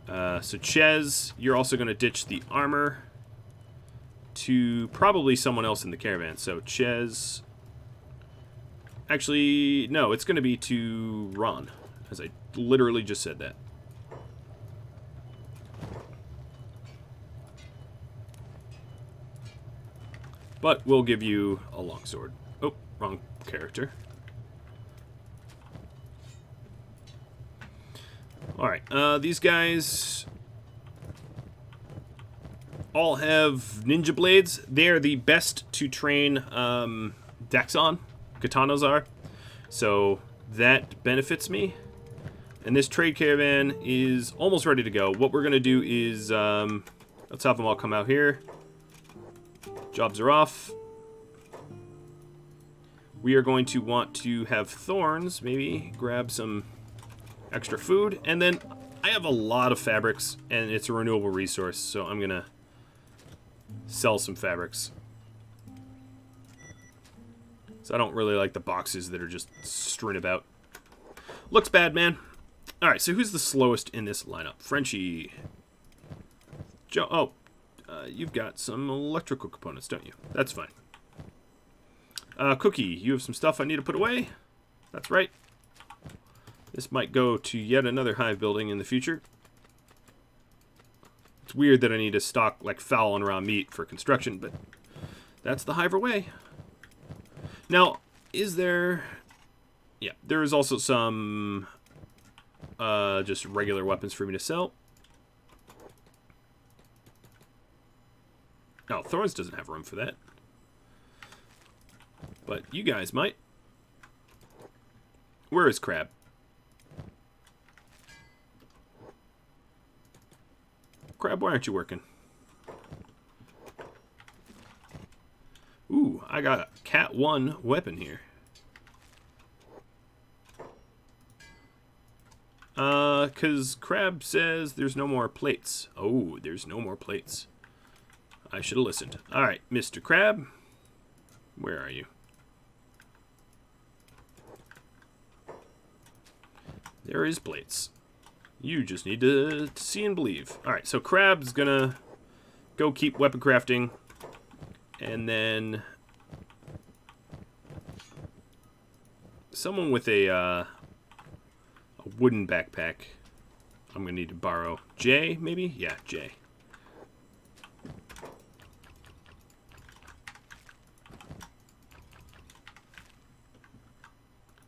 So Ches, you're also going to ditch the armor to probably someone else in the caravan. So Ches... Actually, no, it's going to be to Ron, as I literally just said that. But we'll give you a longsword. Oh, wrong character. Alright, these guys all have ninja blades. They are the best to train dex on. Katanas are. So that benefits me. And this trade caravan is almost ready to go. What we're going to do is, let's have them all come out here. Jobs are off. We are going to want to have Thorns, maybe grab some extra food. And then I have a lot of fabrics, and it's a renewable resource, so I'm going to sell some fabrics. So I don't really like the boxes that are just strewn about. Looks bad, man. Alright, so who's the slowest in this lineup? Frenchie. Joe. Oh. You've got some electrical components, don't you? That's fine. Cookie, you have some stuff I need to put away. That's right. This might go to yet another hive building in the future. It's weird that I need to stock like fowl and raw meat for construction, but that's the hiver way. Now, is there... Yeah, there is also some just regular weapons for me to sell. No, Thorns doesn't have room for that. But you guys might. Where is Crab? Crab, why aren't you working? Ooh, I got a Cat 1 weapon here. Because Crab says there's no more plates. Oh, there's no more plates. I should have listened. Alright, Mr. Crab. Where are you? There is plates. You just need to see and believe. Alright, so Crab's gonna go keep weapon crafting. And then... someone with a wooden backpack. I'm gonna need to borrow. Jay, maybe? Yeah, Jay.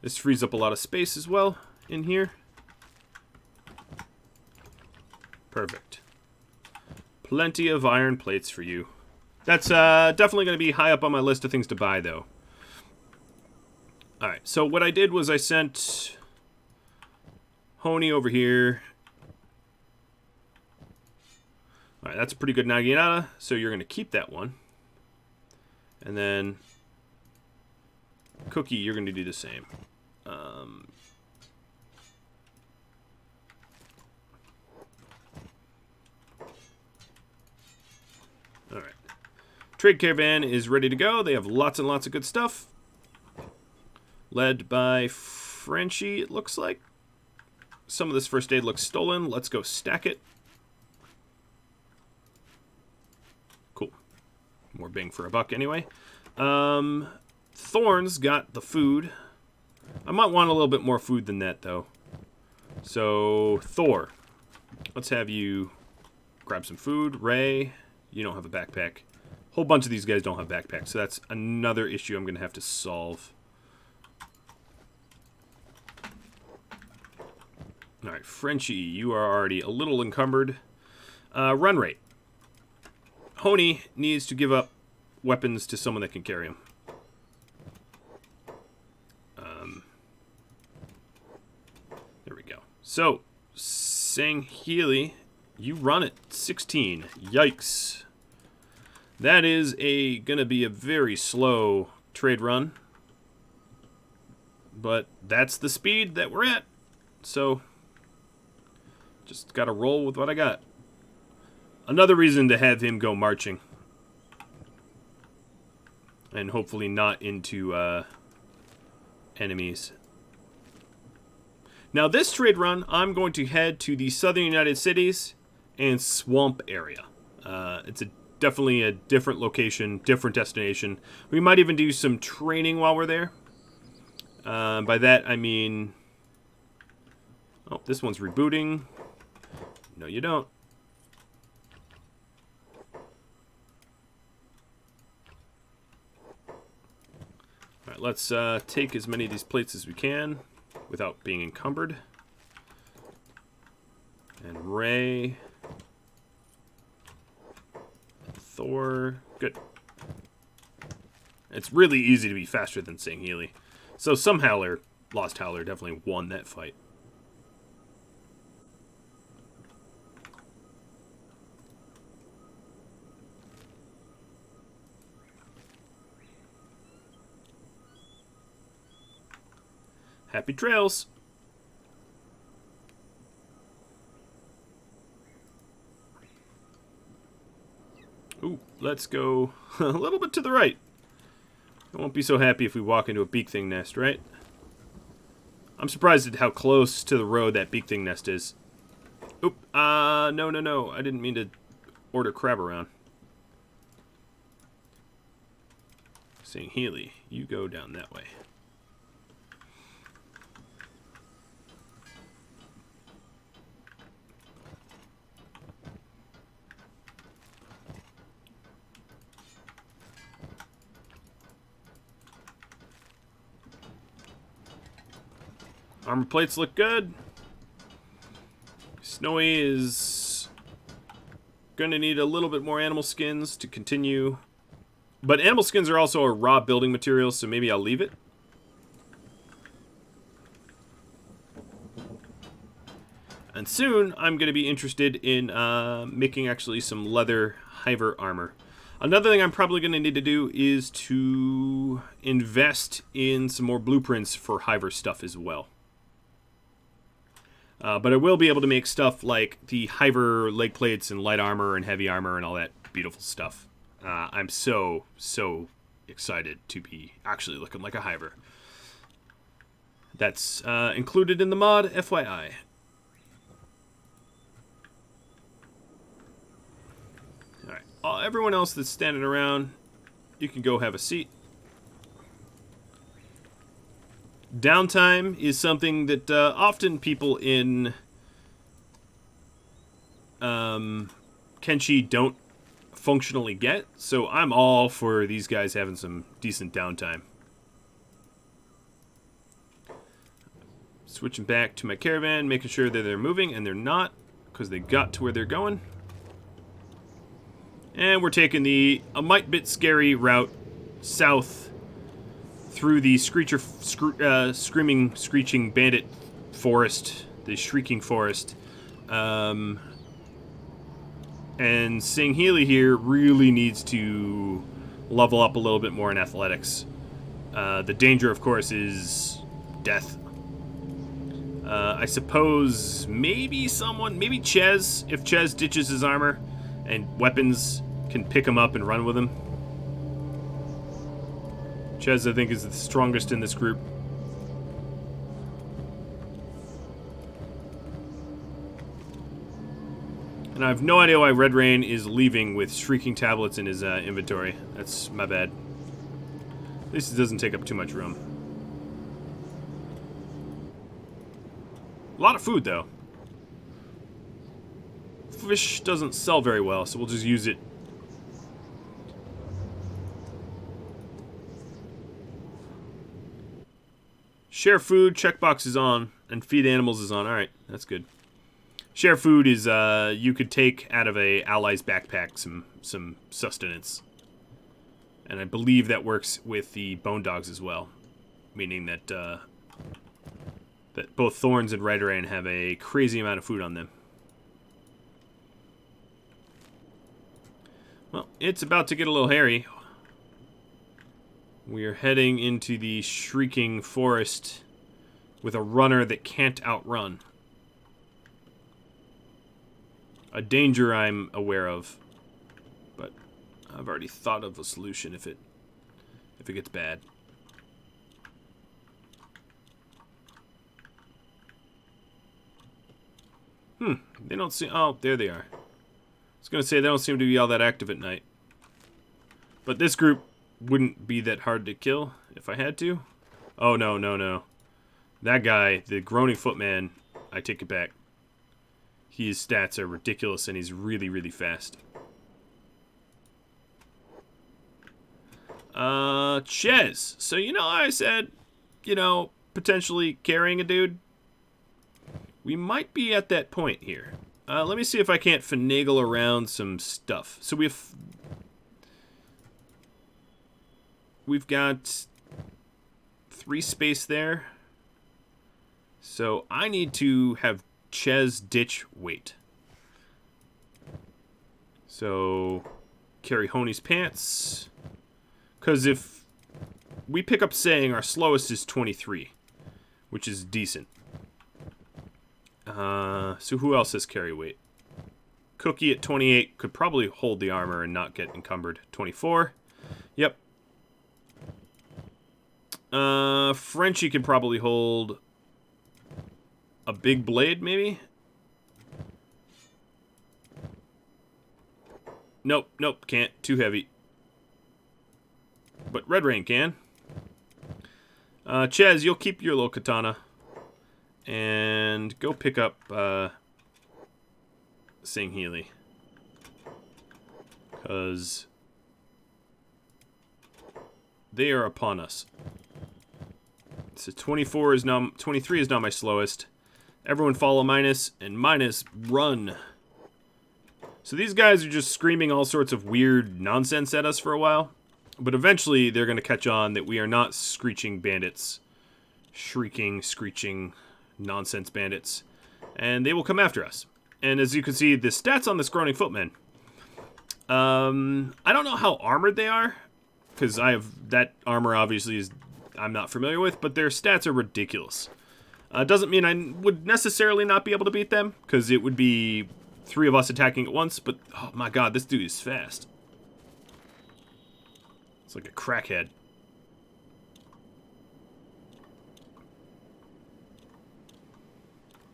This frees up a lot of space as well in here. Perfect. Plenty of iron plates for you. That's definitely going to be high up on my list of things to buy, though. Alright, so what I did was I sent Honey over here. Alright, that's a pretty good Naginata, so you're going to keep that one. And then Cookie, you're going to do the same. Alright. Trade caravan is ready to go. They have lots and lots of good stuff. Led by Frenchie, it looks like. Some of this first aid looks stolen. Let's go stack it. Cool. More bang for a buck anyway. Thorns got the food. I might want a little bit more food than that, though. So, Thor. Let's have you grab some food. Ray, you don't have a backpack. A whole bunch of these guys don't have backpacks, so that's another issue I'm going to have to solve. Alright, Frenchie, you are already a little encumbered. Run rate. Honey needs to give up weapons to someone that can carry them. There we go. So, Sangheili, you run it. 16. Yikes. That is gonna be a very slow trade run. But that's the speed that we're at. So, just gotta roll with what I got. Another reason to have him go marching. And hopefully not into enemies. Now this trade run, I'm going to head to the southern United Cities and swamp area. It's definitely a different location, different destination. We might even do some training while we're there. By that I mean... Oh, this one's rebooting. No, you don't. Alright, let's take as many of these plates as we can without being encumbered. And Ray. Thor. Good. It's really easy to be faster than Sangheili. So some Howler, Lost Howler, definitely won that fight. Happy trails. Ooh, let's go a little bit to the right. I won't be so happy if we walk into a beak thing nest, right? I'm surprised at how close to the road that beak thing nest is. Oop, no. I didn't mean to order crab around. Sangheili, you go down that way. Armor plates look good. Snowy is gonna need a little bit more animal skins to continue. But animal skins are also a raw building material, so maybe I'll leave it. And soon, I'm gonna be interested in making actually some leather hiver armor. Another thing I'm probably gonna need to do is to invest in some more blueprints for hiver stuff as well. But I will be able to make stuff like the hiver leg plates and light armor and heavy armor and all that beautiful stuff. I'm so excited to be actually looking like a hiver. That's included in the mod, FYI. Alright, everyone else that's standing around, you can go have a seat. Downtime is something that often people in Kenshi don't functionally get, so I'm all for these guys having some decent downtime. Switching back to my caravan, making sure that they're moving, and they're not, because they got to where they're going. And we're taking the a mite bit scary route south through the screeching bandit forest, the shrieking forest. And Sangheili here really needs to level up a little bit more in athletics. The danger, of course, is death. I suppose maybe Ches, if Ches ditches his armor and weapons, can pick him up and run with him. Ches, I think, is the strongest in this group. And I have no idea why Red Rain is leaving with shrieking tablets in his inventory. That's my bad. At least it doesn't take up too much room. A lot of food, though. Fish doesn't sell very well, so we'll just use it. Share food, checkbox is on, and feed animals is on. Alright, that's good. Share food is, you could take out of a ally's backpack some sustenance. And I believe that works with the bone dogs as well. Meaning that, that both Thorns and Red Rain have a crazy amount of food on them. Well, it's about to get a little hairy. We are heading into the Shrieking Forest with a runner that can't outrun. A danger I'm aware of, but I've already thought of a solution if it gets bad. They don't seem... Oh, there they are. I was going to say, they don't seem to be all that active at night. But this group wouldn't be that hard to kill if I had to. Oh, no, no, no. That guy, the Groaning Footman, I take it back. His stats are ridiculous, and he's really, really fast. Ches. So, you know, I said, you know, potentially carrying a dude. We might be at that point here. Let me see if I can't finagle around some stuff. So we've got 3 space there. So I need to have Ches ditch weight. So carry Honey's pants. Because if we pick up saying our slowest is 23, which is decent. So who else has carry weight? Cookie at 28 could probably hold the armor and not get encumbered. 24. Yep. Frenchie can probably hold a big blade, maybe? Nope, nope, can't. Too heavy. But Red Rain can. Ches, you'll keep your little katana. And go pick up Sing Healy. Because they are upon us. So 23 is now my slowest. Everyone follow Minus, and Minus run. So these guys are just screaming all sorts of weird nonsense at us for a while. But eventually they're going to catch on that we are not screeching bandits. Shrieking, screeching nonsense bandits. And they will come after us. And as you can see, the stats on this Groaning Footman. I don't know how armored they are. Because I have... That armor obviously is... I'm not familiar with. But their stats are ridiculous. Doesn't mean I would necessarily not be able to beat them. Because it would be 3 of us attacking at once. But, oh my god, this dude is fast. It's like a crackhead.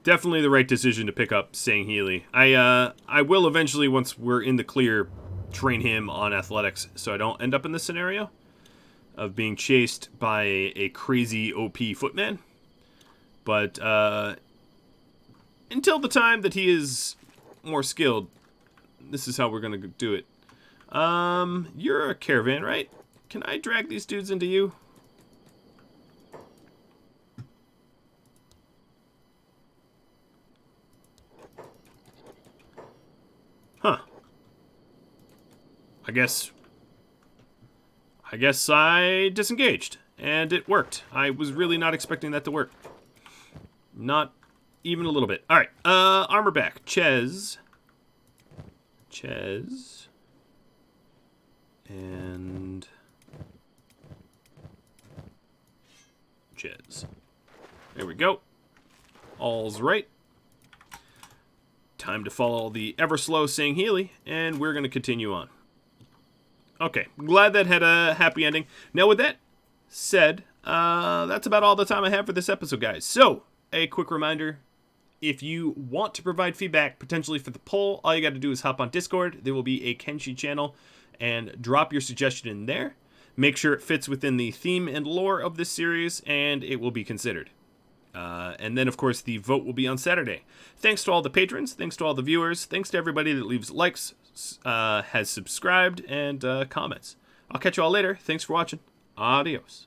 Definitely the right decision to pick up Sang Healy. I will eventually, once we're in the clear, train him on athletics so I don't end up in this scenario of being chased by a crazy OP footman. But until the time that he is more skilled, this is how we're going to do it. You're a caravan, right? Can I drag these dudes into you? Huh. I guess I disengaged, and it worked. I was really not expecting that to work. Not even a little bit. All right, armor back. Ches. And Ches. There we go. All's right. Time to follow the ever slow Sang Healy, and we're going to continue on. Okay, glad that had a happy ending. Now, with that said, that's about all the time I have for this episode, guys. So, a quick reminder, If you want to provide feedback potentially for the poll, all you got to do is hop on Discord. There will be a Kenshi channel, and drop your suggestion in there. Make sure it fits within the theme and lore of this series, and it will be considered. And then, of course, the vote will be on Saturday. Thanks to all the patrons. Thanks to all the viewers. Thanks to everybody that leaves likes, has subscribed, and comments. I'll catch you all later. Thanks for watching. Adios.